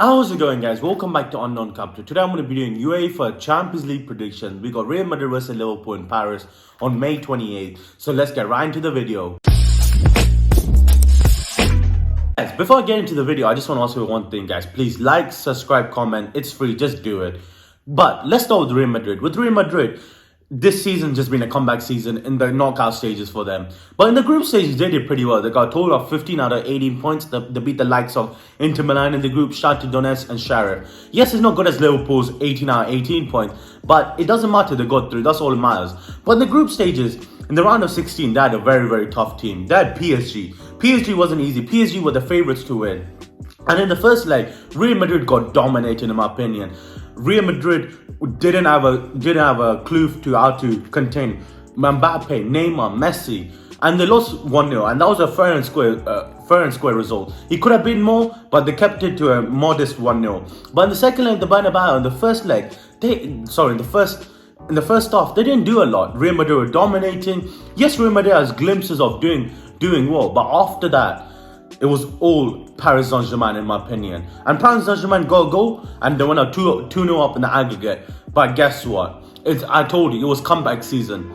How's it going, guys? Welcome back to Unknown Capital. Today I'm going to be doing UEFA Champions League predictions. We got Real Madrid versus Liverpool in Paris on May 28th. So let's get right into the video. Guys, before I get into the video, I just want to ask you one thing, guys. Please like, subscribe, comment. It's free. Just do it. But let's start with Real Madrid. With Real Madrid, this season just been a comeback season in the knockout stages for them. But in the group stages, they did pretty well. They got a total of 15 out of 18 points. They beat the likes of Inter Milan in the group, Shakhtar Donetsk and Sheriff. Yes, it's not good as Liverpool's 18 out of 18 points, but it doesn't matter. They got through. That's all that matters. But in the group stages, in the round of 16, they had a very, very tough team. They had PSG. PSG wasn't easy. PSG were the favourites to win. And in the first leg, Real Madrid got dominated, in my opinion. Real Madrid didn't have a clue to how to contain Mbappe, Neymar, Messi, and they lost 1-0, and that was a fair and square result. It could have been more, but they kept it to a modest 1-0. But in the second leg, the Bernabeu, in the first leg, in the first half, they didn't do a lot. Real Madrid were dominating. Yes, Real Madrid has glimpses of doing well, but after that, it was all Paris Saint-Germain, in my opinion. And Paris Saint-Germain got a goal, and they went out 2-0 up in the aggregate. But guess what? I told you, it was comeback season.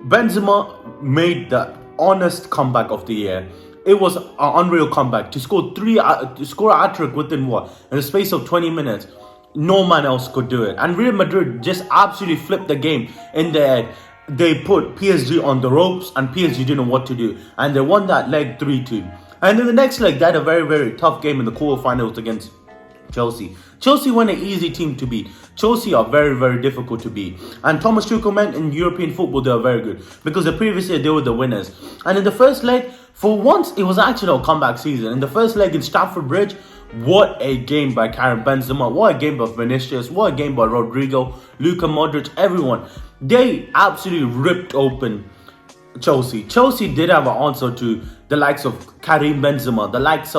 Benzema made the honest comeback of the year. It was an unreal comeback. To score a hat-trick within what? In the space of 20 minutes. No man else could do it. And Real Madrid just absolutely flipped the game in their head. They put PSG on the ropes, and PSG didn't know what to do. And they won that leg 3-2. And in the next leg, they had a very, very tough game in the quarterfinals against Chelsea. Chelsea weren't an easy team to beat. Chelsea are very, very difficult to beat. And Thomas Tuchel meant in European football, they are very good. Because the previous year, they were the winners. And in the first leg, for once, it was actually a comeback season. In the first leg in Stamford Bridge, what a game by Karim Benzema. What a game by Vinicius. What a game by Rodrigo, Luka Modric, everyone. They absolutely ripped open Chelsea. Chelsea did have an answer to the likes of Karim Benzema, the likes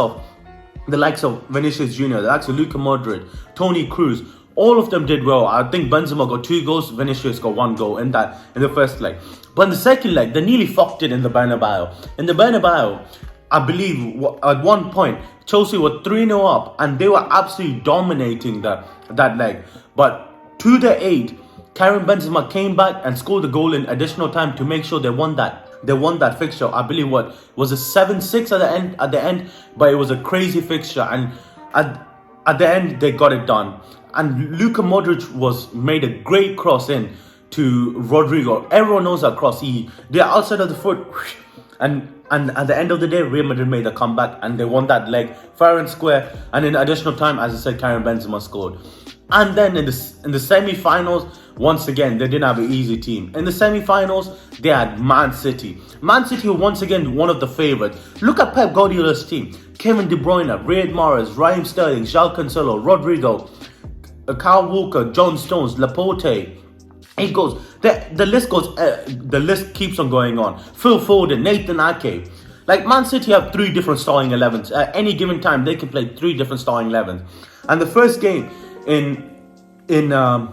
of Vinicius Jr., the likes of Luka Modric, Toni Kroos. All of them did well. I think Benzema got 2 goals, Vinicius got 1 goal in the first leg. But in the second leg, they nearly fucked it in the Bernabeu. In the Bernabeu, I believe at one point Chelsea were 3-0 up, and they were absolutely dominating that leg. But to the 8th, Karim Benzema came back and scored a goal in additional time to make sure they won that fixture. I believe what was a 7-6 at the end, but it was a crazy fixture, and at the end they got it done. And Luka Modric made a great cross in to Rodrigo. Everyone knows that cross. They're outside of the foot, and at the end of the day, Real Madrid made a comeback and they won that leg fair and square. And in additional time, as I said, Karim Benzema scored. And then in the semi-finals, once again, they didn't have an easy team. In the semi-finals, they had Man City. Man City were once again one of the favourites. Look at Pep Guardiola's team. Kevin De Bruyne, Riyad Mahrez, Raheem Sterling, João Cancelo, Rodrigo, Kyle Walker, John Stones, Laporte. It goes. The list goes. The list keeps on going on. Phil Foden, Nathan Ake. Like Man City have 3 different starting 11s. At any given time, they can play 3 different starting 11s. And the first game in the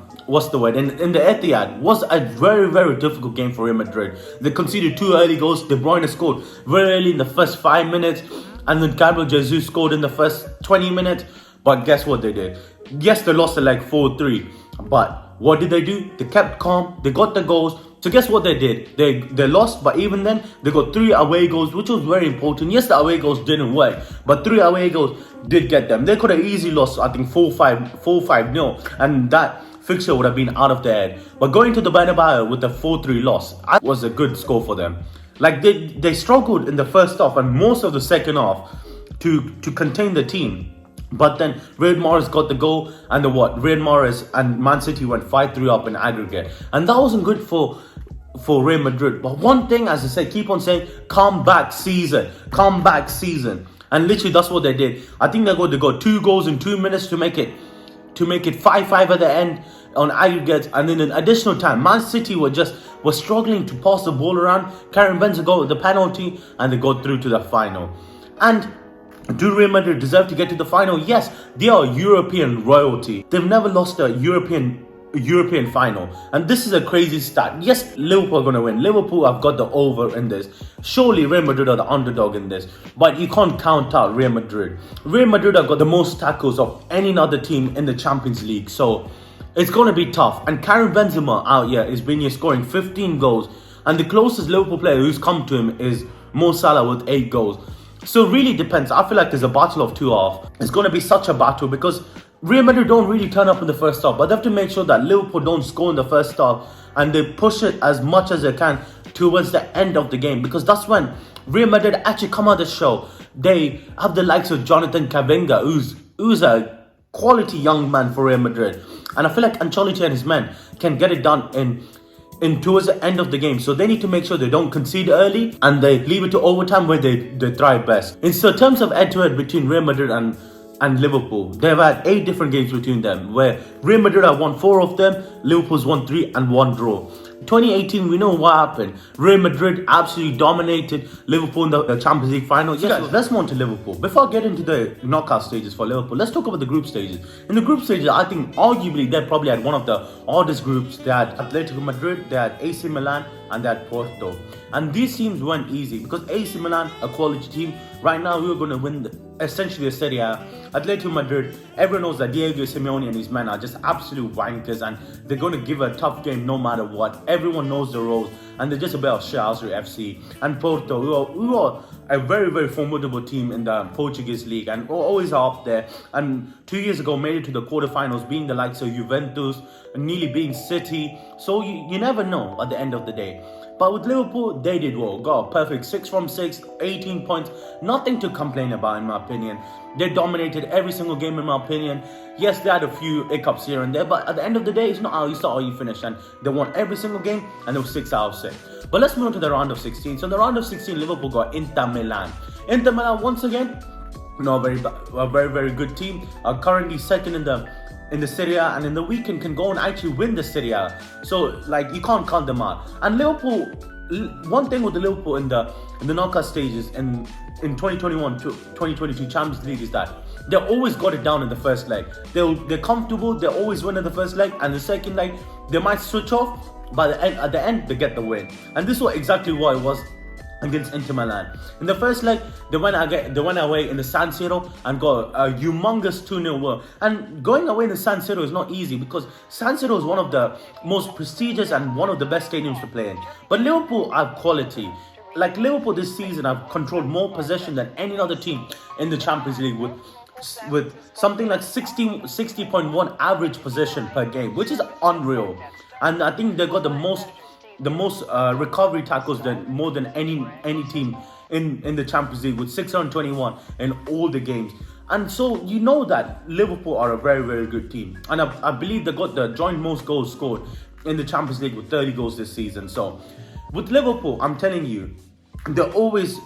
Etihad was a very, very difficult game for Real Madrid. They conceded 2 early goals. De Bruyne scored very early in the first 5 minutes, and then Gabriel Jesus scored in the first 20 minutes. But guess what they did? Yes, they lost like 4-3, but what did they do? They kept calm. They got the goals. So guess what they did? They lost, but even then, they got 3 away goals, which was very important. Yes, the away goals didn't work, but 3 away goals did get them. They could have easily lost, I think, 4-5-0, and that fixture would have been out of their head. But going to the Bernabeu with a 4-3 loss was a good score for them. Like, they struggled in the first half and most of the second half to contain the team. But then Riyad Mahrez got the goal, and Riyad Mahrez and Man City went 5-3 up in aggregate. And that wasn't good for Real Madrid. But one thing, as I said, keep on saying, comeback season. And literally that's what they did. I think they got 2 goals in 2 minutes to make it 5-5 at the end on aggregate. And then in additional time, Man City were struggling to pass the ball around. Karim Benzema got the penalty, and they got through to the final. And do Real Madrid deserve to get to the final? Yes, they are European royalty. They've never lost a European European final. And this is a crazy stat. Yes, Liverpool are going to win. Liverpool have got the over in this. Surely Real Madrid are the underdog in this. But you can't count out Real Madrid. Real Madrid have got the most tackles of any other team in the Champions League. So it's going to be tough. And Karim Benzema out here is been here scoring 15 goals. And the closest Liverpool player who's come to him is Mo Salah with 8 goals. So it really depends. I feel like there's a battle of two halves. It's going to be such a battle because Real Madrid don't really turn up in the first half, but they have to make sure that Liverpool don't score in the first half and they push it as much as they can towards the end of the game, because that's when Real Madrid actually come out the show. They have the likes of Jonathan Camavinga, who's a quality young man for Real Madrid, and I feel like Ancelotti and his men can get it done in towards the end of the game. So they need to make sure they don't concede early and they leave it to overtime where they thrive best. In terms of head-to-head between Real Madrid and Liverpool, they've had 8 different games between them, where Real Madrid have won 4 of them, Liverpool's won 3 and 1 draw. 2018, we know what happened. Real Madrid absolutely dominated Liverpool in the Champions League final. Yes, guys, let's move on to Liverpool. Before I get into the knockout stages for Liverpool, let's talk about the group stages. In the group stages, I think arguably they probably had one of the hardest groups. They had Atletico Madrid, they had AC Milan, and they had Porto. And these teams weren't easy because AC Milan, a quality team, right now we were going to win essentially the Serie A. Atletico Madrid, everyone knows that Diego Simeone and his men are just absolute wankers and they're going to give a tough game no matter what. Everyone knows the roles and they're just about Chelsea FC. And Porto, who are a very, very formidable team in the Portuguese league and always are up there. And 2 years ago made it to the quarterfinals, being the likes of Juventus, and nearly being City. So you never know at the end of the day. But with Liverpool, they did well. Got a perfect 6 from 6, 18 points. Nothing to complain about in my opinion. They dominated every single game in my opinion. Yes, they had a few hiccups here and there, but at the end of the day, it's not how you start or you finish. And they won every single game and they were 6 out of 6. But let's move on to the round of 16. So in the round of 16, Liverpool got Inter Milan. Inter Milan, once again, a very, very good team. Are currently second in the Serie A, and in the weekend can go and actually win the Serie A. So like you can't count them out. And Liverpool, one thing with the Liverpool in the knockout stages in 2021 to 2022 Champions League is that they always got it down in the first leg. They're comfortable. They always win in the first leg, and the second leg they might switch off. But at the end they get the win. And this was exactly what it was against Inter Milan. In the first leg, they went away in the San Siro and got a humongous 2-0 win. And going away in the San Siro is not easy because San Siro is one of the most prestigious and one of the best stadiums to play in. But Liverpool have quality. Like Liverpool this season have controlled more possession than any other team in the Champions League with something like 60.1 average possession per game, which is unreal. And I think they got the most recovery tackles more than any team in the Champions League with 621 in all the games. And so you know that Liverpool are a very, very good team. And I believe they got the joint most goals scored in the Champions League with 30 goals this season. So with Liverpool, I'm telling you, they're always,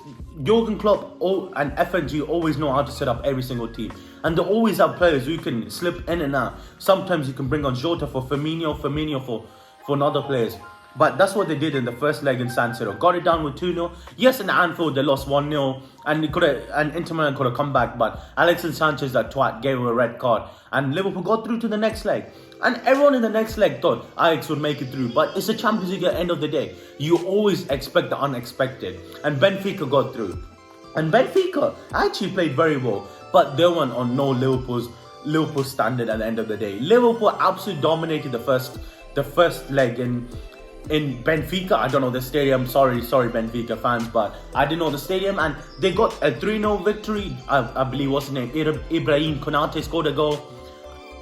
Jurgen Klopp and FNG always know how to set up every single team. And they always have players who can slip in and out. Sometimes you can bring on Jota for Fabinho for other players. But that's what they did in the first leg in San Siro. Got it down with 2-0. Yes, in Anfield they lost 1-0 and Inter Milan could have come back, but Alexis Sanchez, that twat, gave him a red card. And Liverpool got through to the next leg. And everyone in the next leg thought Ajax would make it through. But it's a Champions League at the end of the day. You always expect the unexpected. And Benfica got through. And Benfica actually played very well. But they weren't on no Liverpool standard at the end of the day. Liverpool absolutely dominated the first leg in Benfica. I don't know the stadium. Sorry Benfica fans, but I didn't know the stadium. And they got a 3-0 victory. I believe what's his name? Ibrahim Konate scored a goal.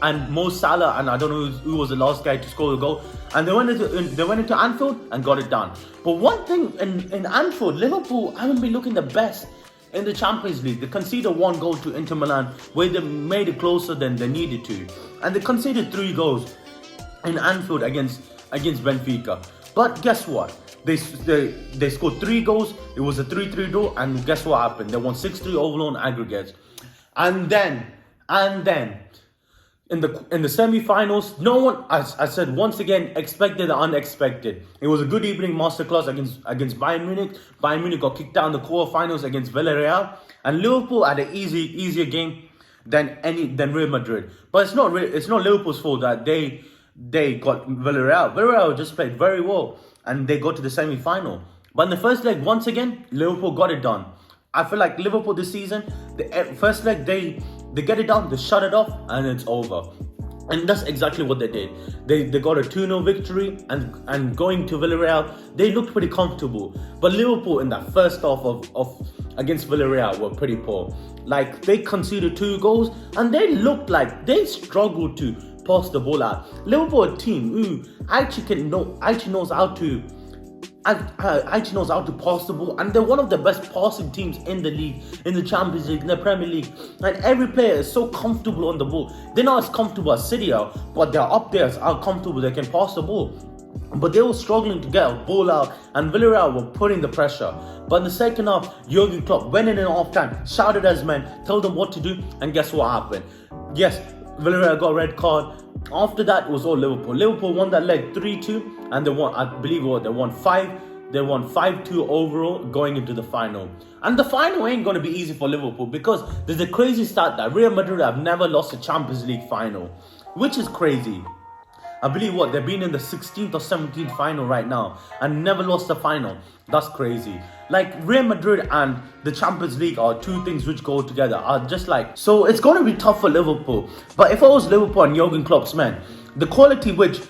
And Mo Salah, and I don't know who was the last guy to score the goal. And they went into Anfield and got it done. But one thing in Anfield, Liverpool haven't been looking the best in the Champions League. They conceded 1 goal to Inter Milan, where they made it closer than they needed to. And they conceded 3 goals in Anfield against Benfica. But guess what? They scored 3 goals. It was a 3-3 draw, and guess what happened? They won 6-3 overall on aggregates. And then in the semi-finals, no one, as I said once again, expected the unexpected. It was a good evening masterclass against Bayern Munich. Bayern Munich got kicked out in the quarterfinals against Villarreal, and Liverpool had an easier game than Real Madrid. But it's not Liverpool's fault that they they got Villarreal. Villarreal just played very well and they go to the semi-final. But in the first leg, once again, Liverpool got it done. I feel like Liverpool this season, the first leg, they get it done, they shut it off, and it's over. And that's exactly what they did. They got a 2-0 victory, and going to Villarreal, they looked pretty comfortable. But Liverpool in that first half of against Villarreal were pretty poor. Like, they conceded 2 goals, and they looked like they struggled to pass the ball out. Liverpool, a team who actually knows how to pass the ball, and they're one of the best passing teams in the league, in the Champions League, in the Premier League. And every player is so comfortable on the ball. They're not as comfortable as City are, but they're up there as how comfortable they can pass the ball. But they were struggling to get a ball out, and Villarreal were putting the pressure. But in the second half, Jurgen Klopp went in half time, shouted at his men, told them what to do, and guess what happened? Yes, Villarreal got a red card. After that, it was all Liverpool. Liverpool won that leg 3-2, and they won, I believe they won 5-2 overall going into the final. And the final ain't going to be easy for Liverpool, because there's a crazy stat that Real Madrid have never lost a Champions League final, which is crazy. I believe they've been in the 16th or 17th final right now and never lost a final. That's crazy. Like, Real Madrid and the Champions League are two things which go together. So it's going to be tough for Liverpool. But if I was Liverpool and Jurgen Klopp's men, the quality which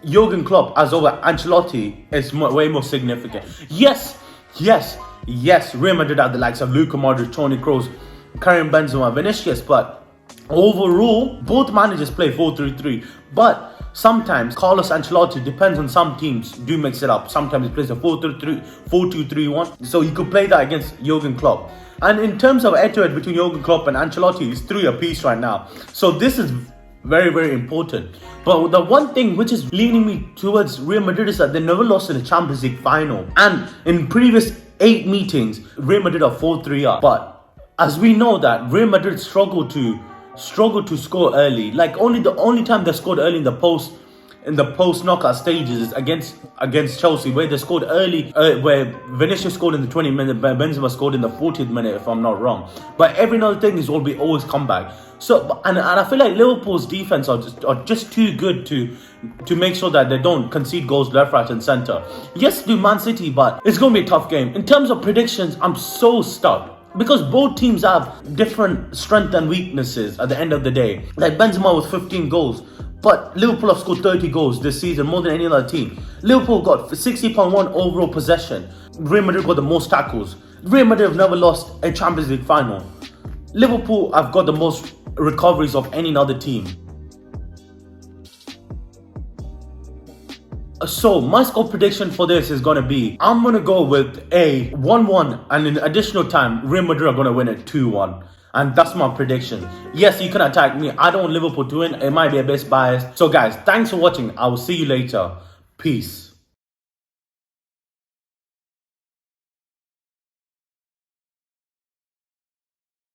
Jurgen Klopp has over Ancelotti is way more significant. Yes, Real Madrid have the likes of Luka Modric, Toni Kroos, Karim Benzema, Vinicius, but overall, both managers play 4-3-3. But sometimes Carlos Ancelotti, depends on some teams, do mix it up. Sometimes he plays a 4-3-3, 4-2-3-1. So you could play that against Jurgen Klopp. And in terms of head-to-head between Jurgen Klopp and Ancelotti, it's 3 apiece right now. So this is very, very important. But the one thing which is leaning me towards Real Madrid is that they never lost in a Champions League final. And in previous 8 meetings, Real Madrid are 4-3 up. But as we know that Real Madrid struggled to score early. Like, the only time they scored early in the post knockout stages is against Chelsea, where they scored early, where Vinicius scored in the 20th minute, Benzema scored in the 40th minute, if I'm not wrong. But every other thing is always come back. So, and I feel like Liverpool's defense are just too good to make sure that they don't concede goals left, right, and centre. Yes, do Man City, but it's going to be a tough game. In terms of predictions, I'm so stuck, because both teams have different strengths and weaknesses at the end of the day. Like, Benzema with 15 goals, but Liverpool have scored 30 goals this season, more than any other team. Liverpool got 60.1 overall possession. Real Madrid got the most tackles. Real Madrid have never lost a Champions League final. Liverpool have got the most recoveries of any other team. So my score prediction for this is going to be, I'm going to go with a 1-1, and in additional time, Real Madrid are going to win it 2-1. And that's my prediction. Yes, you can attack me. I don't want Liverpool to win. It might be a bit biased. So guys, thanks for watching. I will see you later. Peace.